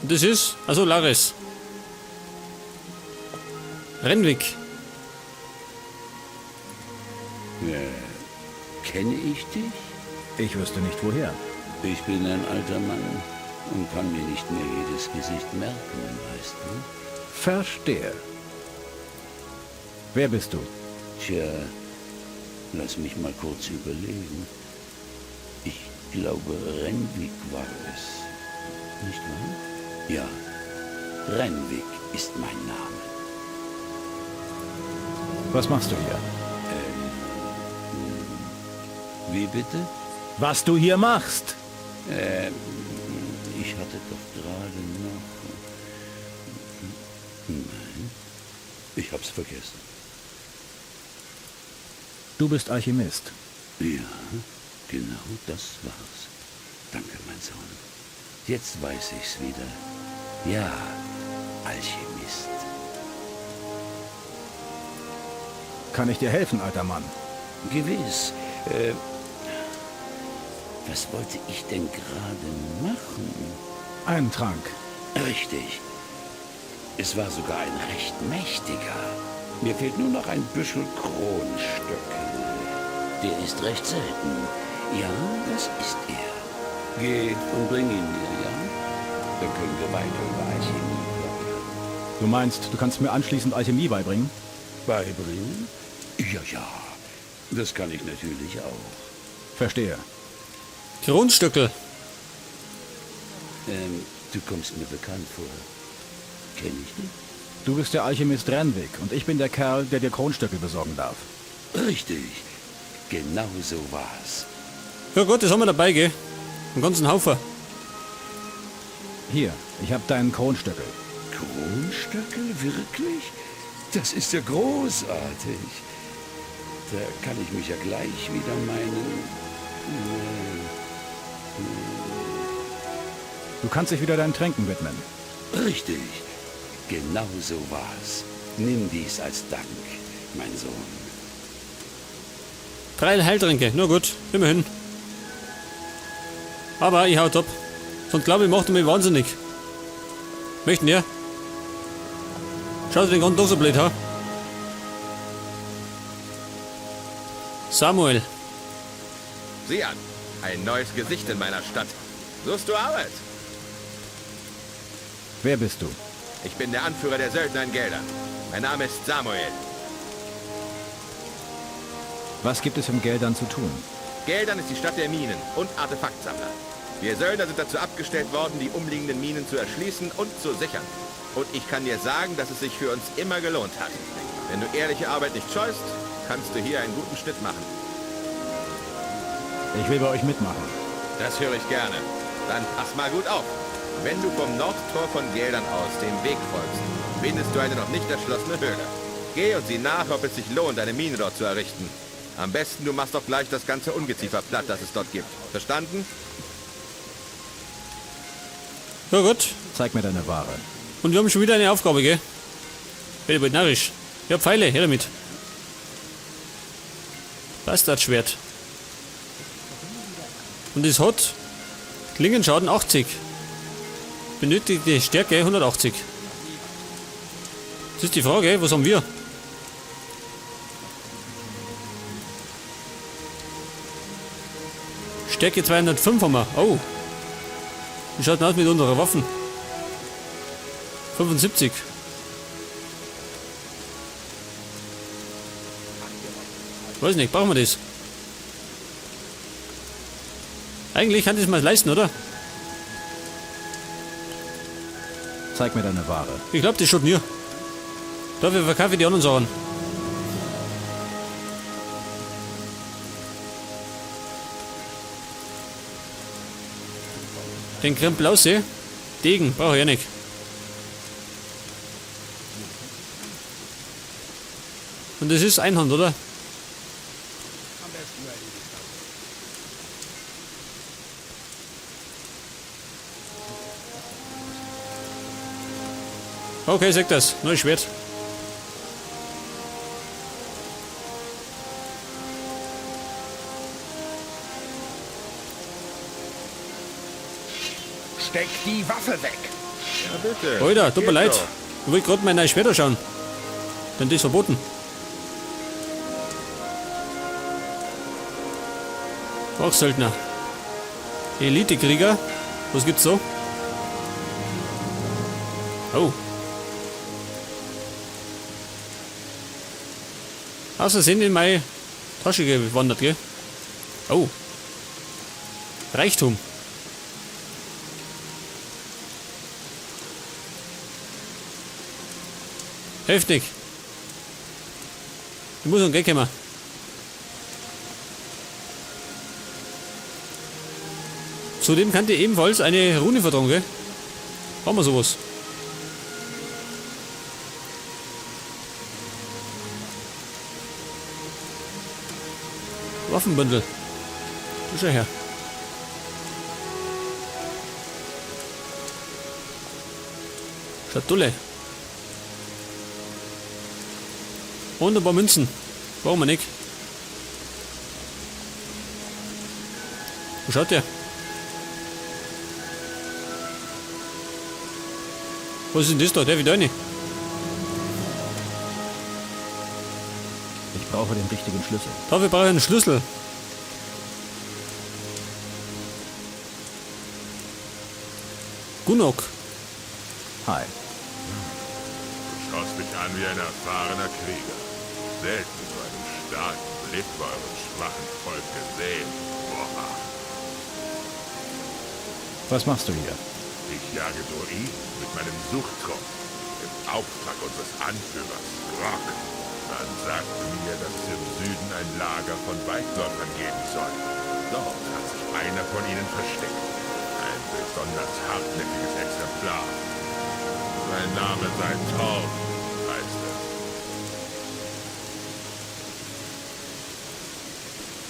Und das ist... Also Lares. Renwick. Kenne ich dich? Ich wüsste nicht woher. Ich bin ein alter Mann und kann mir nicht mehr jedes Gesicht merken, weißt du? Verstehe. Wer bist du? Tja, lass mich mal kurz überlegen. Ich glaube, Renwick war es. Nicht wahr? Ja, Renwick ist mein Name. Was machst du hier? Wie bitte? Was du hier machst? Ich hatte doch gerade noch... Nein, ich hab's vergessen. Du bist Alchemist. Ja, genau das war's. Danke, mein Sohn. Jetzt weiß ich's wieder. Ja, Alchemist. Kann ich dir helfen, alter Mann? Gewiss. Was wollte ich denn gerade machen? Einen Trank. Richtig. Es war sogar ein recht mächtiger. Mir fehlt nur noch ein Büschel Kronstöckel. Der ist recht selten. Ja, das ist er. Geh und bring ihn mir, ja? Dann können wir weiter über Alchemie plaudern. Du meinst, du kannst mir anschließend Alchemie beibringen? Beibringen? Ja, ja. Das kann ich natürlich auch. Verstehe. Kronstückel. Du kommst mir bekannt vor. Kenn ich dich? Du bist der Alchemist Renwick und ich bin der Kerl, der dir Kronstöckel besorgen darf. Richtig. Genau so war's. Ja gut, das haben wir dabei, gell? Einen ganzen Haufen. Hier, ich habe deinen Kronstöckel. Kronstöckel? Wirklich? Das ist ja großartig. Da kann ich mich ja gleich wieder meinen... Du kannst dich wieder deinen Tränken widmen. Richtig. Genau so war's. Nimm dies als Dank, mein Sohn. 3 Heiltränke, na gut, immerhin. Aber ich haut ab. Sonst glaube ich, macht er mich wahnsinnig. Möchten ihr? Schaut den ganzen Tag so blöd, ha? Samuel. Sieh an, ein neues Gesicht in meiner Stadt. Suchst du Arbeit? Wer bist du? Ich bin der Anführer der Söldner in Geldern. Mein Name ist Samuel. Was gibt es in Geldern zu tun? Geldern ist die Stadt der Minen und Artefaktsammler. Wir Söldner sind dazu abgestellt worden, die umliegenden Minen zu erschließen und zu sichern. Und ich kann dir sagen, dass es sich für uns immer gelohnt hat. Wenn du ehrliche Arbeit nicht scheust, kannst du hier einen guten Schnitt machen. Ich will bei euch mitmachen. Das höre ich gerne. Dann pass mal gut auf. Wenn du vom Nordtor von Geldern aus dem Weg folgst, findest du eine noch nicht erschlossene Höhle. Geh und sieh nach, ob es sich lohnt, eine Mine dort zu errichten. Am besten, du machst doch gleich das ganze Ungeziefer platt, das es dort gibt. Verstanden? Ja gut. Zeig mir deine Ware. Und wir haben schon wieder eine Aufgabe, gell? Bitte bald narrisch. Ja, Pfeile, her damit. Bastardschwert. Und es hat Klingenschaden 80. Benötigte Stärke 180. Das ist die Frage, was haben wir? Stärke 205 haben wir. Oh. Wie schaut denn aus mit unseren Waffen? 75. Weiß nicht, brauchen wir das? Eigentlich kann das mal leisten, oder? Zeig mir deine Ware. Ich glaube, das schaut mir. Dafür verkaufe ich die anderen Sachen. Den Krempel aussehen. Degen, brauche ich ja nicht. Und das ist Einhand, oder? Okay, sag das. Neues Schwert. Steck die Waffe weg! bitte. Alter, tut mir Geht leid. doch. Ich wollte gerade meine Schwerter schauen. Denn das ist verboten. Auch Söldner. Elitekrieger. Was gibt's so? Oh. Aus Versehen in meine Tasche gewandert, gell? Oh. Reichtum. Heftig. Ich muss einen Gag kommen. Zudem kannte ebenfalls eine Rune vertrauen, gell? Haben wir sowas. Waffenbündel. Schau her. Schatulle. Und ein paar Münzen. Brauchen wir nicht. Wo schaut der? Was ist denn das da? Der wieder eine? Ich brauche den richtigen Schlüssel. Dafür brauche ich einen Schlüssel. Gunok. Hi. Du schaust mich an wie ein erfahrener Krieger. Selten so einen starken Blick bei eurem schwachen Volk gesehen. Boah. Was machst du hier? Ich jage Druiden mit meinem Suchtrupp im Auftrag unseres Anführers, Grog. Man sagte mir, dass es im Süden ein Lager von Weitläufern geben soll. Dort hat sich einer von ihnen versteckt. Ein besonders hartnäckiges Exemplar. Sein Name sei Thorn, heißt es.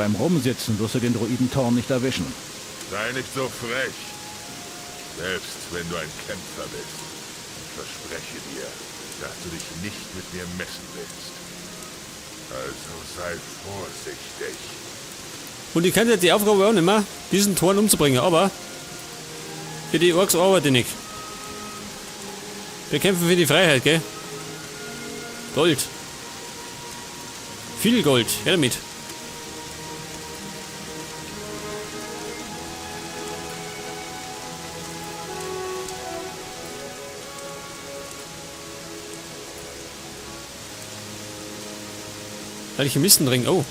Beim Rumsitzen wirst du den Druiden Thorn nicht erwischen. Sei nicht so frech. Selbst wenn du ein Kämpfer bist. Ich verspreche dir, dass du dich nicht mit mir messen willst. Also sei vorsichtig. Und ich kann jetzt die Aufgabe auch nicht mehr, diesen Toren umzubringen, aber für die Orks arbeite ich nicht. Wir kämpfen für die Freiheit, gell? Gold. Viel Gold, her damit. Alchemistenring, oh.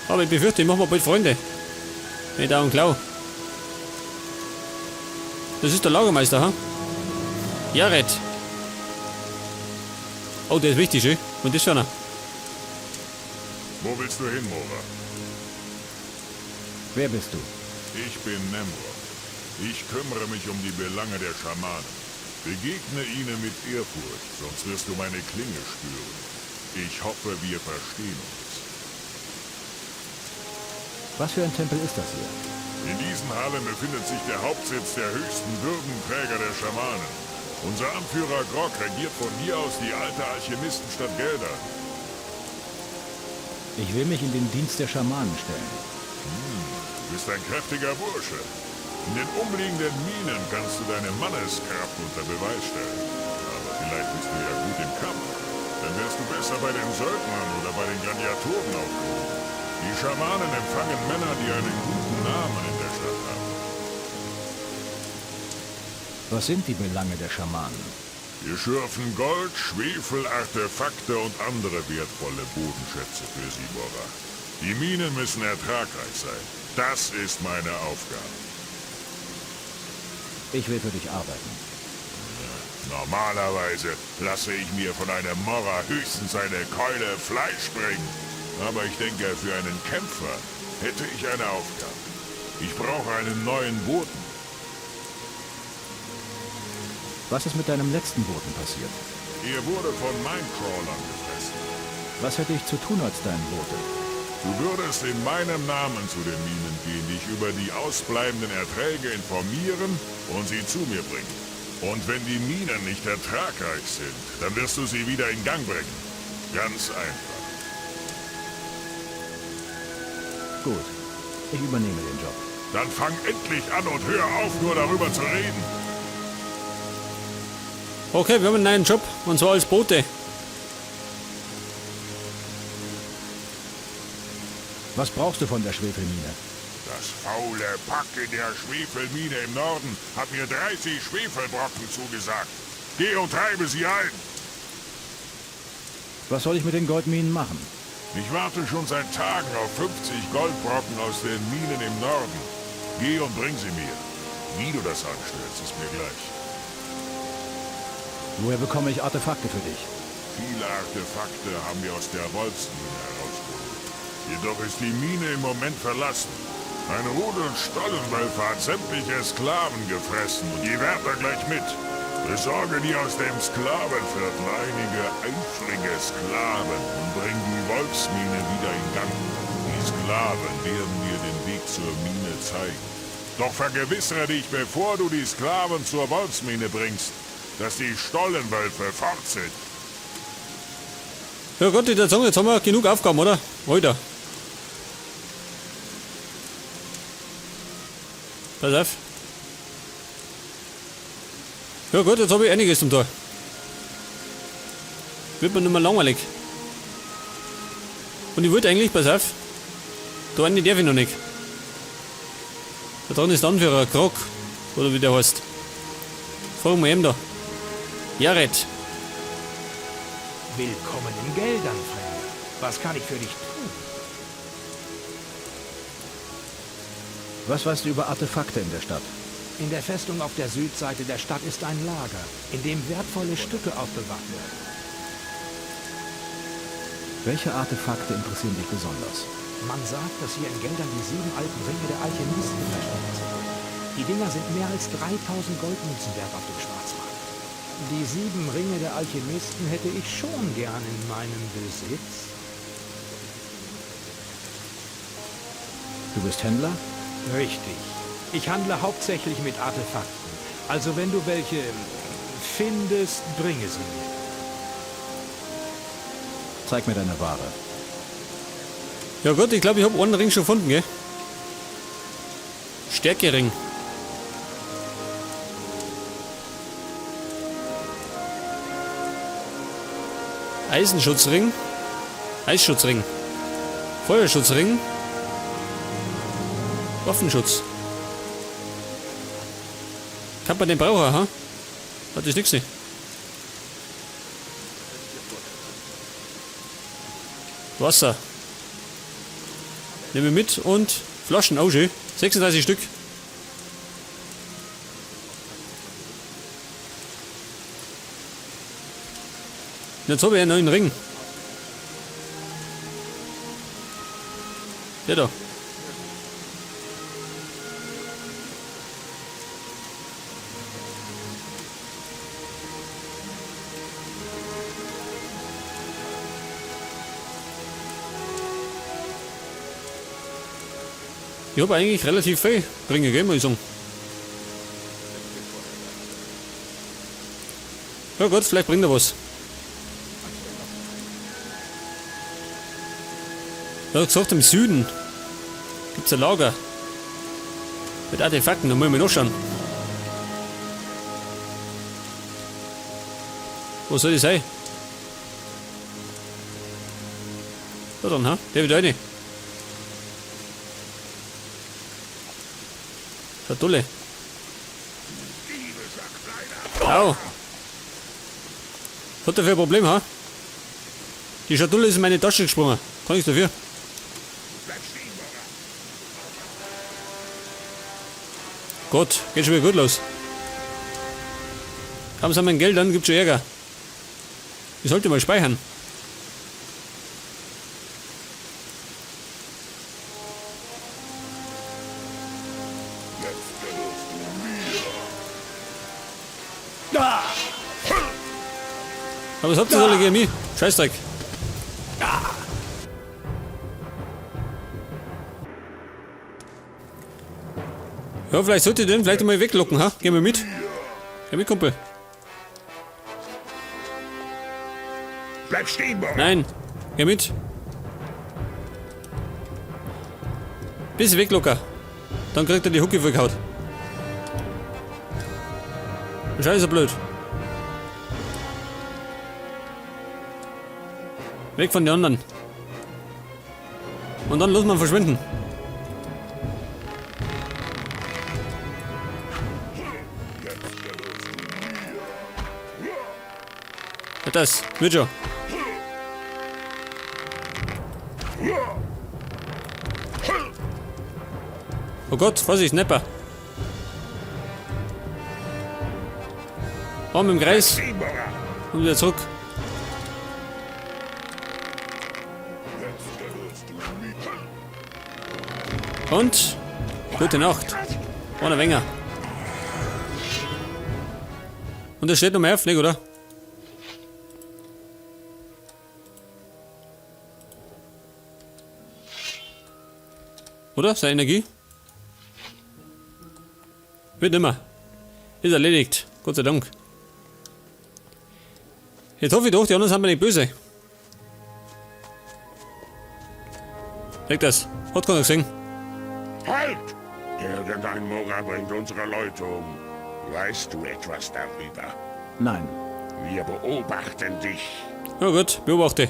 Aber ich befürchte, ich mache mal bald Freunde. Wenn ich da einen klau. Das ist der Lagermeister, ha? Jared. Oh, der ist wichtig, schön. Und das für einer. Wo willst du hin, Mora? Wer bist du? Ich bin Nemrod. Ich kümmere mich um die Belange der Schamanen. Begegne ihnen mit Ehrfurcht, sonst wirst du meine Klinge spüren. Ich hoffe, wir verstehen uns. Was für ein Tempel ist das hier? In diesen Hallen befindet sich der Hauptsitz der höchsten Würdenträger der Schamanen. Unser Anführer Grog regiert von hier aus die alte Alchemistenstadt Gelder. Ich will mich in den Dienst der Schamanen stellen. Du bist ein kräftiger Bursche. In den umliegenden Minen kannst du deine Manneskraft unter Beweis stellen. Aber vielleicht bist du ja gut im Kampf. Dann wärst du besser bei den Söldnern oder bei den Gladiatoren aufgehoben. Die Schamanen empfangen Männer, die einen guten Namen in der Stadt haben. Was sind die Belange der Schamanen? Wir schürfen Gold, Schwefel, Artefakte und andere wertvolle Bodenschätze für sie, Bora. Die Minen müssen ertragreich sein. Das ist meine Aufgabe. Ich will für dich arbeiten. Normalerweise lasse ich mir von einem Mora höchstens eine Keule Fleisch bringen. Aber ich denke, für einen Kämpfer hätte ich eine Aufgabe. Ich brauche einen neuen Boten. Was ist mit deinem letzten Boten passiert? Er wurde von Minecrawlern gefressen. Was hätte ich zu tun als dein Bote? Du würdest in meinem Namen zu den Minen gehen, dich über die ausbleibenden Erträge informieren und sie zu mir bringen. Und wenn die Minen nicht ertragreich sind, dann wirst du sie wieder in Gang bringen. Ganz einfach. Gut, ich übernehme den Job. Dann fang endlich an und hör auf, nur darüber zu reden. Okay, wir haben einen neuen Job. Und zwar als Bote. Was brauchst du von der Schwefelmine? Das faule Pack in der Schwefelmine im Norden hat mir 30 Schwefelbrocken zugesagt. Geh und treibe sie ein. Was soll ich mit den Goldminen machen? Ich warte schon seit Tagen auf 50 Goldbrocken aus den Minen im Norden. Geh und bring sie mir. Wie du das anstellst, ist mir gleich. Woher bekomme ich Artefakte für dich? Viele Artefakte haben wir aus der Wolfsmine herausgeholt. Jedoch ist die Mine im Moment verlassen. Ein Rudel Stollenwölfe hat sämtliche Sklaven gefressen und die Wärter gleich mit. Besorge dir aus dem Sklavenviertel einige eifrige Sklaven und bring die Wolfsmine wieder in Gang. Die Sklaven werden dir den Weg zur Mine zeigen. Doch vergewissere dich, bevor du die Sklaven zur Wolfsmine bringst, dass die Stollenwölfe fort sind. Ja Gott, ich würde sagen, jetzt haben wir genug Aufgaben, oder? Weiter. Pass auf. Ja gut, jetzt habe ich einiges zum Tor. Wird mir nicht mehr langweilig. Und ich wollte eigentlich, pass auf, da eine darf ich noch nicht. Da dran ist der Anführer, Krog, oder wie der heißt. Fragen wir ihm da. Jared. Willkommen in Geldern, Fremder. Was kann ich für dich tun? Was weißt du über Artefakte in der Stadt? In der Festung auf der Südseite der Stadt ist ein Lager, in dem wertvolle Stücke aufbewahrt werden. Welche Artefakte interessieren dich besonders? Man sagt, dass hier in Geldern die 7 alten Ringe der Alchemisten versteckt sind. Die Dinger sind mehr als 3000 Goldmünzen wert auf dem Schwarzmarkt. Die 7 Ringe der Alchemisten hätte ich schon gern in meinem Besitz. Du bist Händler? Richtig. Ich handle hauptsächlich mit Artefakten. Also wenn du welche findest, bringe sie mir. Zeig mir deine Ware. Ja gut, ich glaube, ich habe einen Ring schon gefunden, gell? Stärkering. Eisenschutzring. Eisschutzring. Feuerschutzring. Waffenschutz. Kann man den brauchen, ha? Das ist nix nicht. Wasser. Nehme mit und Flaschen, auch schön. 36 Stück. Jetzt habe ich einen neuen Ring. Der da. Ich habe eigentlich relativ viel Ringe, gell, muss ich sagen. Ja gut, vielleicht bringt er was. Ja, gesagt, im Süden gibt es ein Lager mit Artefakten, da muss ich mir nachschauen. Wo soll das sein? Da dann, ha? Der wieder eine. Schatulle. Au. Was hat der für ein Problem, ha? Die Schatulle ist in meine Tasche gesprungen. Kann ich dafür? Gott, geht schon wieder gut los. Haben sie mein Geld, dann gibt's schon Ärger. Ich sollte mal speichern. Aber was habt ihr alle gegen mich? Scheißdreck. Ja, vielleicht sollte ich den vielleicht mal weglocken, ha? Geh mal mit. Geh mit, Kumpel. Bleib stehen, Boris. Nein. Geh mit. Bisschen weglocker. Dann kriegt er die Hucke verkaut. Scheiße blöd. Weg von den anderen. Und dann los man verschwinden. Ja, das, wird schon. Oh Gott, Vorsicht, Nepper. Raum im Kreis. Und wieder zurück. Und? Gute Nacht. Ohne Wenger. Und es steht noch mehr auf, nicht, oder? Oder? Seine Energie? Wird nimmer. Ist erledigt. Gott sei Dank. Jetzt hoffe ich doch, die anderen sind mir nicht böse. Leg das. Hat keiner gesehen. Halt! Irgendein Mora bringt unsere Leute um. Weißt du etwas darüber? Nein. Wir beobachten dich. Ja gut, beobachte.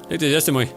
Leg das erste Mal.